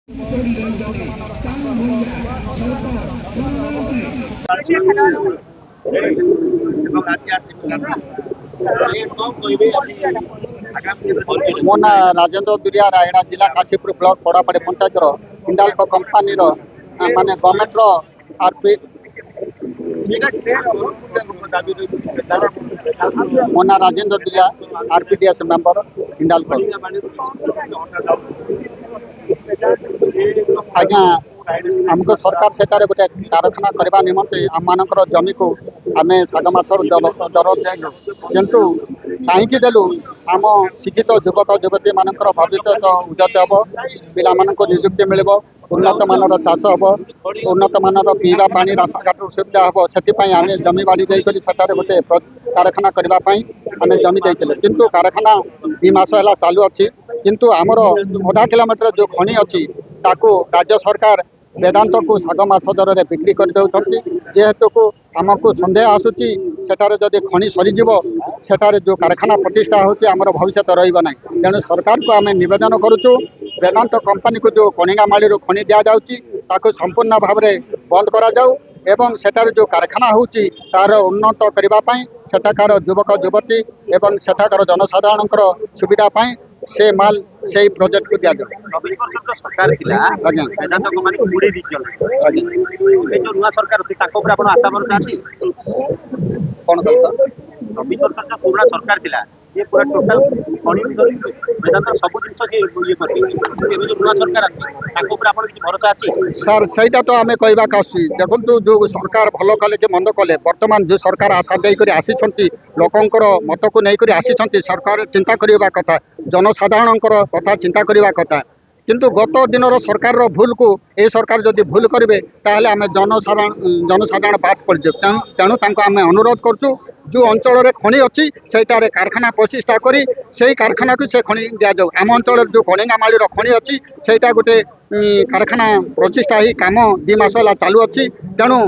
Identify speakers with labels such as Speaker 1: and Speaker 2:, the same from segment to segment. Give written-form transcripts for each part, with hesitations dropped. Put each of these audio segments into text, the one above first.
Speaker 1: मो ना राजेंद्र दुरिया रायगढ़ जिला काशीपुर ब्लॉक पड़ापड़ी पंचायत हिंडाल्को कंपानी माने गवर्नमेंट आरपी मो ना राजेंद्र दुरिया आरपीडीएस मेंबर हिंडाल्को। आज्ञा आमको सरकार सेटारे गोटे कारखाना करने निमंते आम मानकर जमी को आम शाग माछर दर देलु किंतु कहीं देलु आम शिक्षित युवक युवती मानकर भविष्य उन्नत हम पिला निजुक्ति मिल उन्नत मानर चाष हम उन्नत मानर पीवा पानी रास्ताघाट सुविधा हम से आम जमी बाड़ी देकर सेटारे गोटे कारखाना करने आम जमी देते किंतु कारखाना 2 मास है चालू अच्छी किंतु आमर आधा किलोमीटर जो खनि अच्छी ताकू राज्य सरकार वेदांत को शाग माछ दर में बिक्री कर दौरान जेहेतु को आमको सन्देह आसूची सेठारे जदि खनि सरीज सेठारे जो कारखाना प्रतिष्ठा होची आमर भविष्य रहिबा नै तेणु सरकार को आम निवेदन करुचु वेदांत कंपनी को जो कणिंगामाली खनि दि जाउची ताको संपूर्ण भाव में बंद करा जाऊ एवं सेठारे जो कारखाना होची तार उन्नत करबा पई सेठाकार युवक युवती एवं सेठाकार जनसाधारण सुविधा पई से माल से प्रोजेक्ट को दिया
Speaker 2: सरकार पुराना सरकार थिला ये पूरा टोटल वेदांत सब जिन सरकार भरोसा अच्छी
Speaker 1: सर सहीटा तो आम कहवाक देखो जो सरकार भल कले कि मंद कले बर्तमान जो सरकार आशा देकर आसी लोकंर मत को लेकर आसी सरकार चिंता करवा कथा जनसाधारण कथा चिंता करवा कथा किंतु गत दिन सरकार भूल को ये सरकार जदि भूल करेंगे ताहले आम जनसाधारण बात पड़ तेणु आम अनुरोध करुँ जो अंचल खनि अच्छी सेटारे कारखाना प्रतिष्ठा करी से कारखाना को से खनि दि जाऊ आम अंचल जो कणिंगामाली खनि अच्छी सेटा गोटे कारखाना प्रतिष्ठा ही काम 2 मास है चालू अच्छी तेणु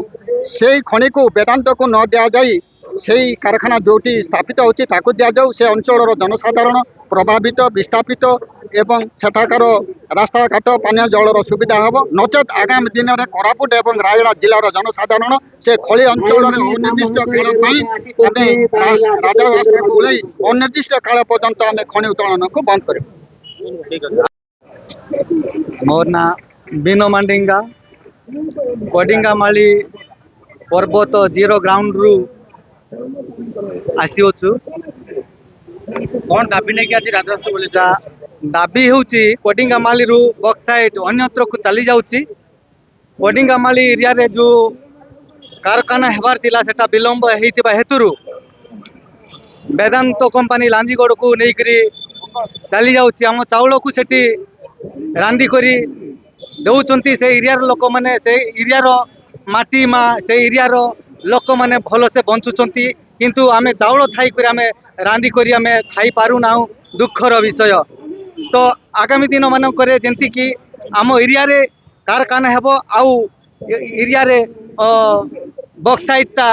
Speaker 1: से खनि को वेदांत को न दि जाई से कारखाना जोटी स्थापित होची ताकू दि जाऊ से अंचल जनसाधारण प्रभावित विस्थापित एवं सेठाकार रास्ता घाट पानीय जलर सुविधा हम नचेत आगामी दिन में कोरापुट एवं रायगढ़ जिलार जनसाधारण से खली अंचल अनिर्दिष्ट काल राजा रास्ता को ओल्लई अनिर्दिष्ट काल पर्यंत आम खनि उत्तोलन को बंद कर।
Speaker 3: मोर ना बिनो मांडिंगा कोडिंगामाली पर्वत 0 ग्राउंड रु आसीओछु
Speaker 2: कौन दाबी नहीं कि राजस्व बोले
Speaker 3: दाबी होची कोडिंगामाली रु बक्साइट अन्यत्र को चली जाउची कोडिंगामाली एरिया रे जो कारखाना हेबार थिला सेटा विलंब हेतिबा हेतुरु वेदांत कंपनी लांजीगढ़ को नहीं करी चली जाउची हम चाउल को सेठी रांदी करी दउचंती से एरिया रो लोक माने से एरिया रो माटी मा से एरिया रो लोक माने भलो से बंचुचंती किंतु आमे चाउल थाई करी आमे रांदी करी आमे खाई पारु नाउ दुखर विषय तो आगामी दिन मानक जेंती कि आम एरिया रे कारखाना हेबो आउ एरिया रे बक्साइटा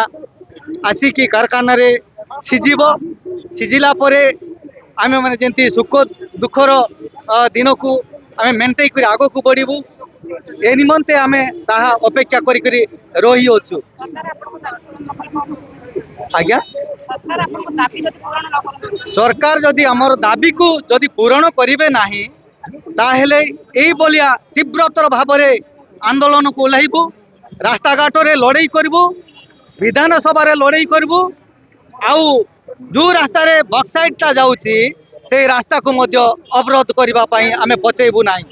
Speaker 3: आसिकी कारखाना रे सिजिला परे आमे माने जेंती सुख दुखर दिन को आमे मेंटेन करी आगो को बढ़िबू ए निमंते आमे ताहा अपेक्षा करी करी रही होछु। आज्ञा सरकार जदि आमर दाबी को जदि पूरण करिवे नाही ताहेले एई बोलिया तीव्रतर भाव में आंदोलन को ओह्लैबू रास्ता घाट रे लड़ाई करबू विधानसभा रे लड़ाई करबू आउ जो रास्ता रे बक्साइटा जाउची से रास्ता को मध्य अवरोध करबा पई आमे पछेबू नाही।